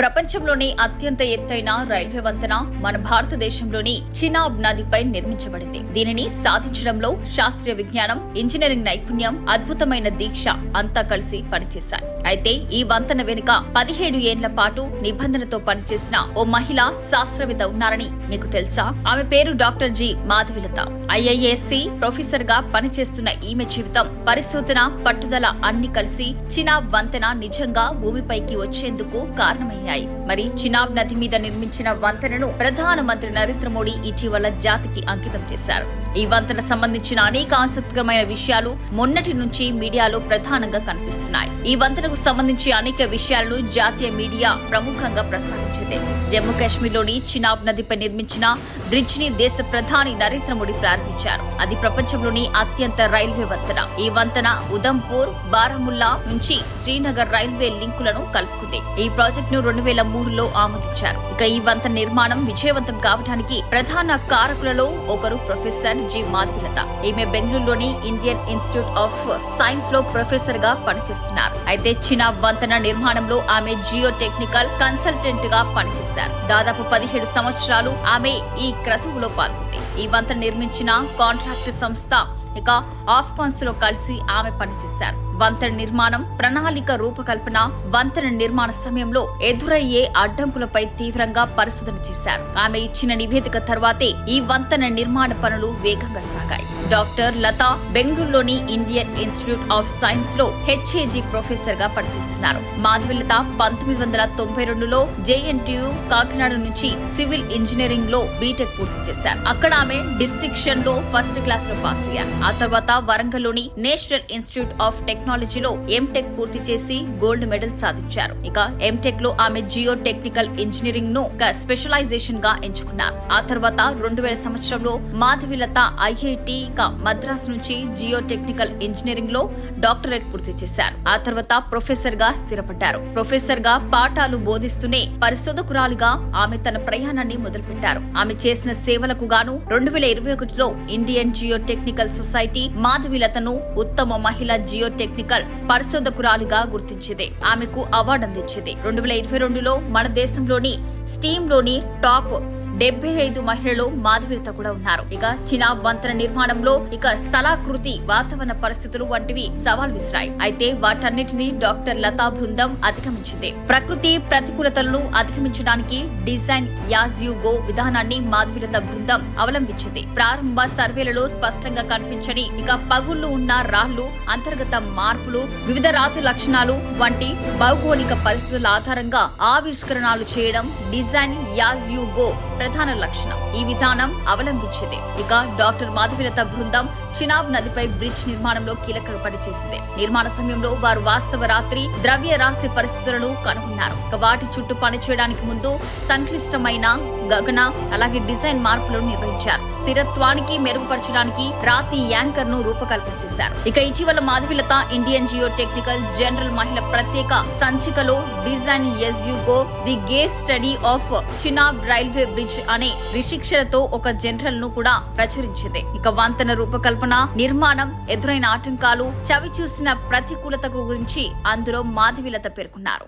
ప్రపంచంలోని అత్యంత ఎత్తైన రైల్వే వంతెన మన భారతదేశంలోని చినాబ్ నదిపై నిర్మించబడింది. దీనిని సాధించడంలో శాస్త్రీయ విజ్ఞానం, ఇంజనీరింగ్ నైపుణ్యం, అద్భుతమైన దీక్ష అంతా కలిసి పనిచేశాయి. అయితే ఈ వంతెన వెనుక 17 ఏళ్ల పాటు నిబంధనతో పనిచేసిన ఓ మహిళా శాస్త్రవేత్త ఉన్నారని మీకు తెలుసా? ఆమె పేరు doctor G Madhavi Latha. IISc professor గా పనిచేస్తున్న ఈమె జీవితం, పరిశోధన, పట్టుదల అన్ని కలిసి చినాబ్ వంతెన నిజంగా భూమిపైకి వచ్చేందుకు కారణమయ్యాయి. మరి చినాబ్ నది మీద నిర్మించిన వంతెనను ప్రధానమంత్రి నరేంద్ర మోడీ ఇటీవల జాతికి అంకితం చేశారు. ఈ వంతెన సంబంధించిన అనేక ఆసక్తికరమైన విషయాలు మొన్నటి నుంచి మీడియాలో ప్రధానంగా కనిపిస్తున్నాయి. ఈ వంతెనకు సంబంధించి అనేక విషయాలను జాతీయ మీడియా ప్రముఖంగా ప్రస్తావించింది. జమ్మూ కాశ్మీర్లోని చినాబ్ నదిపై నిర్మించిన బ్రిడ్జ్ ని దేశ ప్రధాని నరేంద్ర మోడీ ప్రారంభించారు. అది ప్రపంచంలోని అత్యంత రైల్వే వంతెన. ఈ వంతెన ఉదంపూర్, బారాముల్లా నుంచి శ్రీనగర్ రైల్వే లింకులను కలుపుకుంది. ఈ ప్రాజెక్టును 2003లో ఆమోదించారు. ఇక ఈ వంతెన నిర్మాణం విజయవంతం కావడానికి ప్రధాన కారకులలో ఒకరు ప్రొఫెసర్ జి మాధవిలత. ఈమె బెంగళూరులోని ఇండియన్ ఇన్స్టిట్యూట్ ఆఫ్ సైన్స్ లో ప్రొఫెసర్ గా పనిచేస్తున్నారు. అయితే చినాబ్ వంతెన నిర్మాణంలో ఆమె జియో టెక్నికల్ కన్సల్టెంట్ గా పనిచేశారు. దాదాపు 17 సంవత్సరాలు ఆమె ఈ క్రతువులో పాల్గొంది. ఈ వంతెన నిర్మించిన కాంట్రాక్ట్ సంస్థ ఇక ఆఫ్ఘన్స్ లో కలిసి ఆమె పనిచేశారు. వంతెన నిర్మాణం, ప్రణాళిక రూపకల్పన, వంతెన నిర్మాణ సమయంలో ఎదురయ్యే అడ్డంకులపై తీవ్రంగా పరిశోధన చేశారు. ఆమె ఇచ్చిన నివేదిక తర్వాతే ఈ వంతెన నిర్మాణ పనులు వేగంగా సాగాయి. డాక్టర్ లత బెంగళూరులోని ఇండియన్ ఇన్స్టిట్యూట్ ఆఫ్ సైన్స్ లో HAG ప్రొఫెసర్ గా పనిచేస్తున్నారు. మాధవిలత 1992లో JNTU కాకినాడ నుంచి సివిల్ ఇంజనీరింగ్ లో బీటెక్ పూర్తి చేశారు. అక్కడ ఆమె డిస్టింక్షన్ లో ఫస్ట్ క్లాస్ లో పాస్ అయ్యారు. ఆ తర్వాత వరంగల్లోని నేషనల్ ఇన్స్టిట్యూట్ ఆఫ్ టెక్నాలజీలో MTech పూర్తి చేసి గోల్డ్ మెడల్ సాధించారు. ఇక MTech లో ఆమె జియో టెక్నికల్ ఇంజనీరింగ్ ను స్పెషలైజేషన్ గా ఎంచుకున్నారు. ఆ తర్వాత 2000 సంవత్సరంలో మాధవిలత IIT మద్రాస్ నుంచి జియో టెక్నికల్ ఇంజనీరింగ్ లో డాక్టరేట్ పూర్తి చేశారు. ఆ తర్వాత ప్రొఫెసర్ గా స్థిరపడ్డారు. ప్రొఫెసర్ గా పాఠాలు బోధిస్తూనే పరిశోధకురాలిగా ఆమె తన ప్రయాణాన్ని మొదలుపెట్టారు. ఆమె చేసిన సేవలకు గాను 2021లో ఇండియన్ జియో టెక్నికల్ సొసైటీ మాధవిలతను ఉత్తమ మహిళా జియో టెక్నికల్ పరిశోధకురాలిగా గుర్తించింది. ఆమెకు అవార్డు అందించింది. 2022లో మన దేశంలోని స్టీమ్ లోని టాప్ 75 మహిళలు మాధవిలత కూడా ఉన్నారు. ఇక చినాబ్ వంతెన నిర్మాణంలో ఇక స్థలాకృతి, వాతావరణ పరిస్థితులు వంటివి సవాల్ విసిరాయి. అయితే వాటన్నిటిని డాక్టర్ లతా బృందం అధిగమించింది. ప్రకృతి ప్రతికూలతలను అధిగమించడానికి డిజైన్ యాజ్ యు గో విధానాన్ని మాధవిలత బృందం అవలంబించింది. ప్రారంభ సర్వేలలో స్పష్టంగా కనిపించని ఇక పగుళ్లు ఉన్న రాళ్లు, అంతర్గత మార్పులు, వివిధ రాతి లక్షణాలు వంటి భౌగోళిక పరిస్థితుల ఆధారంగా ఆవిష్కరణలు చేయడం డిజైన్ యాజ్ యు గో ప్రధాన లక్షణం. ఈ విధానం అవలంబించింది. ఇక డాక్టర్ మాధవిలత బృందం చినాబ్ నదిపై బ్రిడ్జ్ నిర్మాణంలో కీలక పనిచేసింది. నిర్మాణ సమయంలో వారు వాస్తవ రాత్రి ద్రవ్య రాశి పరిస్థితులను కనుగొన్నారు. వాటి చుట్టూ పనిచేయడానికి ముందు సంక్లిష్టమైన గగన అలాగే డిజైన్ మార్పులను నిర్వహించారు. స్థిరత్వానికి మెరుగుపరచడానికి రాతి యాంకర్ ను రూపకల్పన చేశారు. ఇక ఇటీవల Madhavilatha Indian geotechnical journal మహిళ ప్రత్యేక సంచికలో design as you go the case study of Chenab railway bridge అనే విశిక్షణతో ఒక జనరల్ ను కూడా ప్రచురించింది. ఇక వంతెన రూపకల్పన, నిర్మాణం, ఎదురైన ఆటంకాలు, చవి చూసిన ప్రతికూలత గురించి అందులో మాధవిలత పేర్కొన్నారు.